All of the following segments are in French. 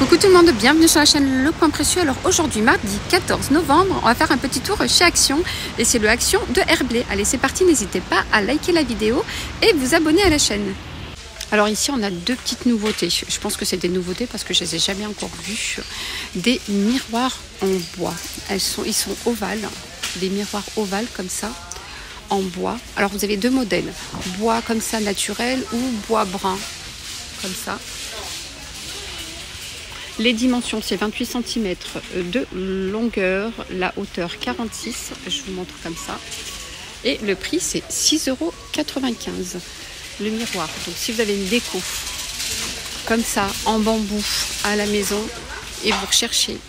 Coucou tout le monde, bienvenue sur la chaîne Le Coin Précieux. Alors aujourd'hui, mardi 14 novembre, on va faire un petit tour chez Action et c'est le Action de Herblay. Allez, c'est parti, n'hésitez pas à liker la vidéo et vous abonner à la chaîne. Alors ici, on a deux petites nouveautés. Je pense que c'est des nouveautés parce que je les ai jamais encore vues. Des miroirs en bois. Ils sont ovales, des miroirs ovales comme ça, en bois. Alors vous avez deux modèles, bois comme ça naturel ou bois brun, comme ça. Les dimensions, c'est 28 cm de longueur, la hauteur 46, je vous montre comme ça. Et le prix, c'est 6,95 € le miroir. Donc si vous avez une déco comme ça, en bambou à la maison, et vous recherchez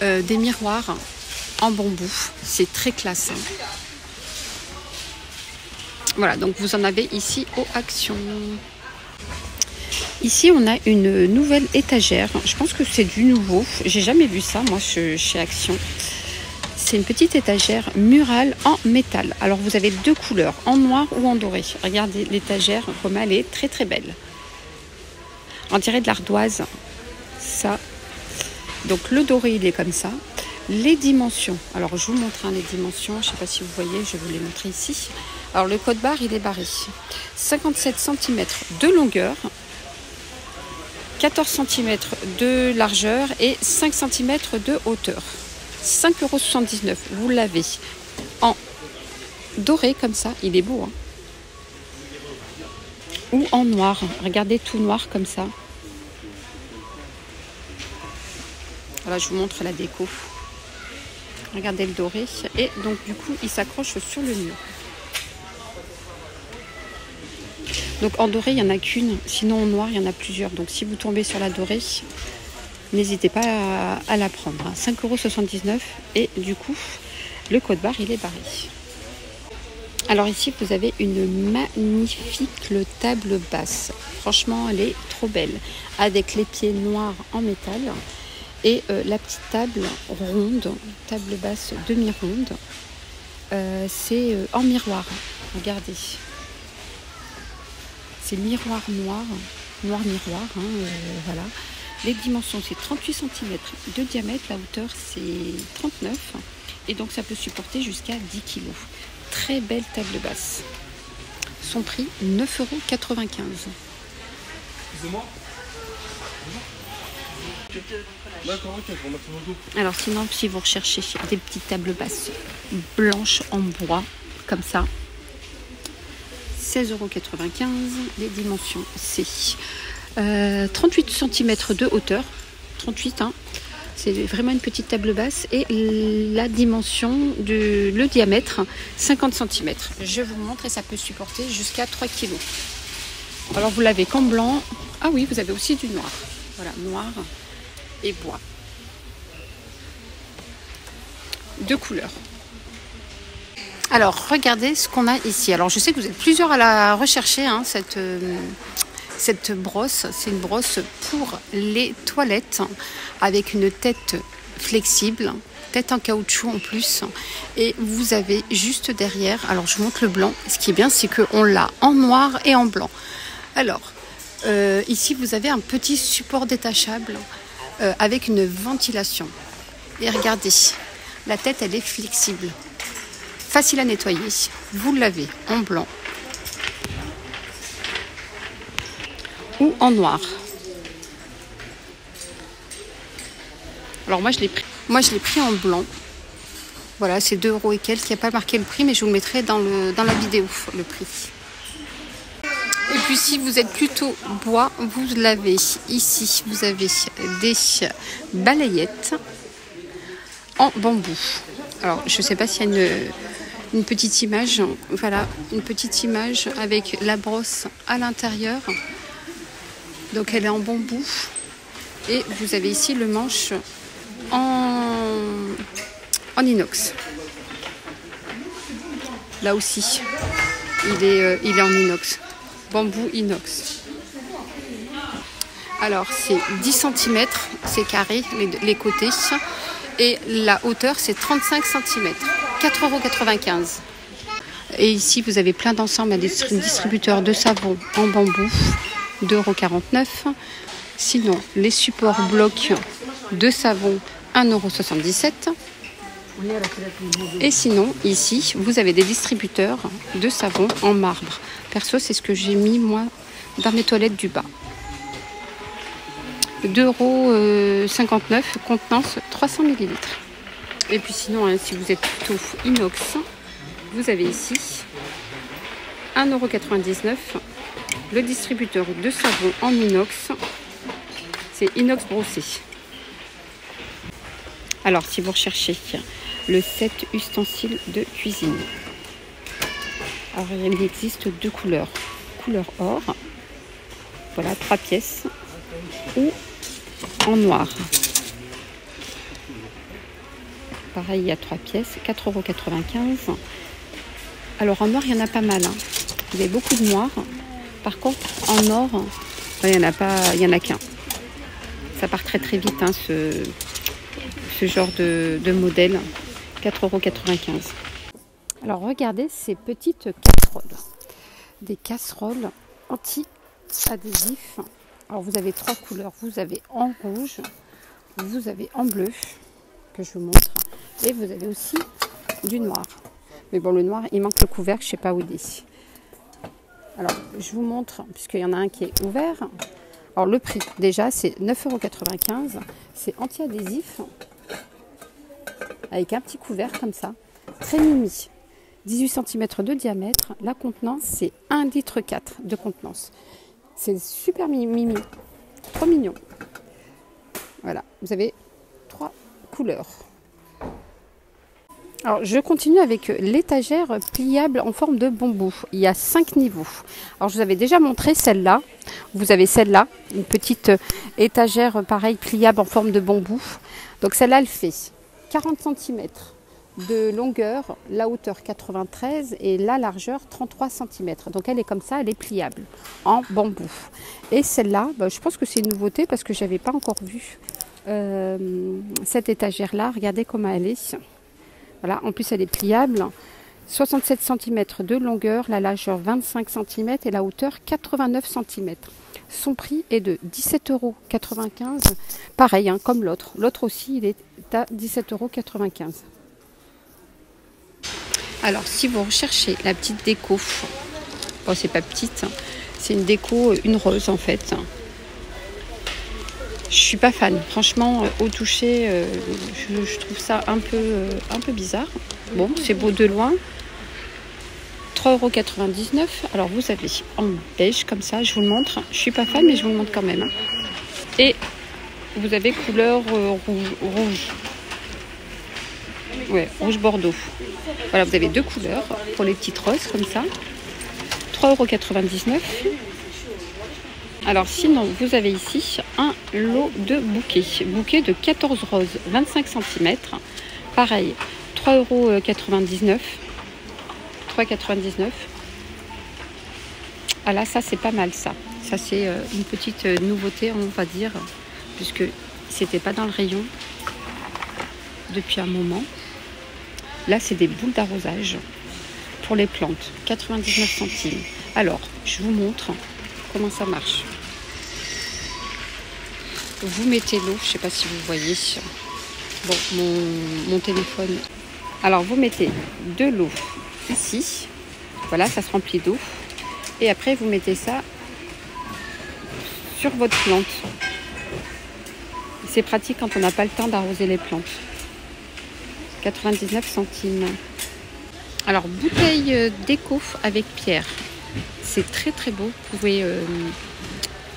des miroirs en bambou, c'est très classe. Voilà, donc vous en avez ici au Action. Ici, on a une nouvelle étagère. Je pense que c'est du nouveau. J'ai jamais vu ça, moi, chez Action. C'est une petite étagère murale en métal. Alors, vous avez deux couleurs, en noir ou en doré. Regardez l'étagère, comme elle est très très belle. On dirait de l'ardoise. Ça. Donc, le doré, il est comme ça. Les dimensions. Alors, je vous montre les dimensions. Je ne sais pas si vous voyez, je vais vous les montrer ici. Alors, le code barre, il est barré. 57 cm de longueur. 14 cm de largeur et 5 cm de hauteur. 5,79 €. Vous l'avez en doré comme ça. Il est beau. Hein, ou en noir. Regardez, tout noir comme ça. Voilà, je vous montre la déco. Regardez le doré. Et donc, du coup, il s'accroche sur le mur. Donc en doré, il n'y en a qu'une, sinon en noir, il y en a plusieurs. Donc si vous tombez sur la dorée, n'hésitez pas à la prendre. 5,79 € et du coup, le code barre, il est barré. Alors ici, vous avez une magnifique table basse. Franchement, elle est trop belle. Avec les pieds noirs en métal et la petite table ronde, table basse demi-ronde. C'est en miroir. Regardez. C'est miroir noir miroir, hein, voilà. Les dimensions, c'est 38 cm de diamètre, la hauteur c'est 39 et donc ça peut supporter jusqu'à 10 kg. Très belle table basse. Son prix 9,95 €. Alors sinon, si vous recherchez des petites tables basses blanches en bois, comme ça, 16,95 €. Les dimensions, c'est 38 cm de hauteur. 38, hein. C'est vraiment une petite table basse. Et la dimension, le diamètre, 50 cm. Je vous montre et ça peut supporter jusqu'à 3 kg. Alors vous l'avez qu'en blanc. Ah oui, vous avez aussi du noir. Voilà, noir et bois. Deux couleurs. Alors, regardez ce qu'on a ici. Alors, je sais que vous êtes plusieurs à la rechercher, hein, cette brosse. C'est une brosse pour les toilettes avec une tête flexible, tête en caoutchouc en plus. Et vous avez juste derrière, alors je vous montre le blanc. Ce qui est bien, c'est qu'on l'a en noir et en blanc. Alors, ici, vous avez un petit support détachable avec une ventilation. Et regardez, la tête, elle est flexible. Facile à nettoyer, vous l'avez en blanc ou en noir. Alors moi je l'ai pris en blanc. Voilà, c'est 2 € et quelques. Il n'y a pas marqué le prix, mais je vous le mettrai dans la vidéo, le prix. Et puis si vous êtes plutôt bois, vous l'avez ici. Vous avez des balayettes en bambou. Alors je ne sais pas s'il y a une petite image, voilà, une petite image avec la brosse à l'intérieur. Donc elle est en bambou et vous avez ici le manche en inox. Là aussi, il est en inox, bambou inox. Alors c'est 10 cm, c'est carré les côtés et la hauteur c'est 35 cm. 4,95 €. Et ici, vous avez plein d'ensembles à distributeurs de savon en bambou, 2,49 €. Sinon, les supports blocs de savon, 1,77 €. Et sinon, ici, vous avez des distributeurs de savon en marbre. Perso, c'est ce que j'ai mis, moi, dans mes toilettes du bas. 2,59 €, contenance 300 ml. Et puis sinon, hein, si vous êtes plutôt inox, vous avez ici 1,99 €. Le distributeur de savon en inox, c'est inox brossé. Alors, si vous recherchez le set ustensiles de cuisine, alors il existe deux couleurs. Couleur or, voilà, 3 pièces, ou en noir. Pareil, il y a 3 pièces, 4,95 €. Alors en noir, il y en a pas mal, hein. Il y a beaucoup de noir. Par contre, en or, il n'y en a pas, il y en a qu'un. Ça part très très vite, hein, ce genre de modèle. 4,95 €. Alors regardez ces petites casseroles. Des casseroles anti-adhésifs. Alors vous avez 3 couleurs. Vous avez en rouge, vous avez en bleu, que je vous montre, et vous avez aussi du noir. Mais bon, le noir, il manque le couvercle, je ne sais pas où il est. Alors je vous montre, puisqu'il y en a un qui est ouvert. Alors le prix, déjà, c'est 9,95 €. C'est anti-adhésif, avec un petit couvercle comme ça, très mimi. 18 cm de diamètre. La contenance, c'est 1,4 litre de contenance. C'est super mimi, trop mignon. Voilà, vous avez 3 couleurs. Alors, je continue avec l'étagère pliable en forme de bambou. Il y a 5 niveaux. Alors, je vous avais déjà montré celle-là. Vous avez celle-là, une petite étagère pareil pliable en forme de bambou. Donc, celle-là, elle fait 40 cm de longueur, la hauteur 93 et la largeur 33 cm. Donc, elle est comme ça, elle est pliable en bambou. Et celle-là, je pense que c'est une nouveauté parce que je n'avais pas encore vu cette étagère-là. Regardez comment elle est. Voilà, en plus elle est pliable, 67 cm de longueur, la largeur 25 cm et la hauteur 89 cm. Son prix est de 17,95 €. Pareil, hein, comme l'autre. L'autre aussi, il est à 17,95 €. Alors, si vous recherchez la petite déco, bon, c'est pas petite, hein, c'est une déco, une rose en fait. Je suis pas fan, franchement, au toucher, je trouve ça un peu bizarre. Bon, c'est beau de loin. 3,99 €. Alors vous avez en beige comme ça, je vous le montre. Je suis pas fan, mais je vous le montre quand même. Et vous avez couleur rouge. Ouais, rouge bordeaux. Voilà, vous avez deux couleurs pour les petites roses comme ça. 3,99 €. Alors sinon, vous avez ici un lot de bouquets. Bouquet de 14 roses, 25 cm. Pareil, 3,99 €. 3,99 €. Ah là, ça c'est pas mal ça. Ça c'est une petite nouveauté, on va dire, puisque c'était pas dans le rayon depuis un moment. Là, c'est des boules d'arrosage pour les plantes, 99 centimes. Alors, je vous montre comment ça marche. Vous mettez l'eau, je ne sais pas si vous voyez, bon, mon téléphone. Alors, vous mettez de l'eau ici, voilà, ça se remplit d'eau. Et après, vous mettez ça sur votre plante. C'est pratique quand on n'a pas le temps d'arroser les plantes. 99 centimes. Alors, bouteille déco avec pierre. C'est très très beau. Vous pouvez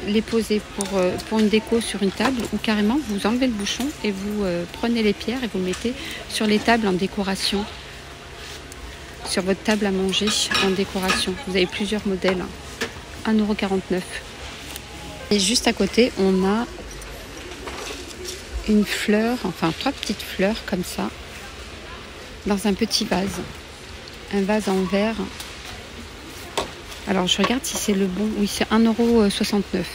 les poser pour une déco sur une table ou carrément vous enlevez le bouchon et vous prenez les pierres et vous mettez sur les tables en décoration. Sur votre table à manger en décoration. Vous avez plusieurs modèles. 1,49 €. Et juste à côté, on a une fleur, enfin 3 petites fleurs comme ça, dans un petit vase. Un vase en verre. Alors je regarde si c'est le bon. Oui, c'est 1,69 €.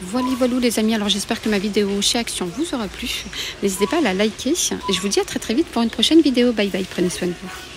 Voilà les amis, alors j'espère que ma vidéo chez Action vous aura plu. N'hésitez pas à la liker. Et je vous dis à très très vite pour une prochaine vidéo. Bye bye, prenez soin de vous.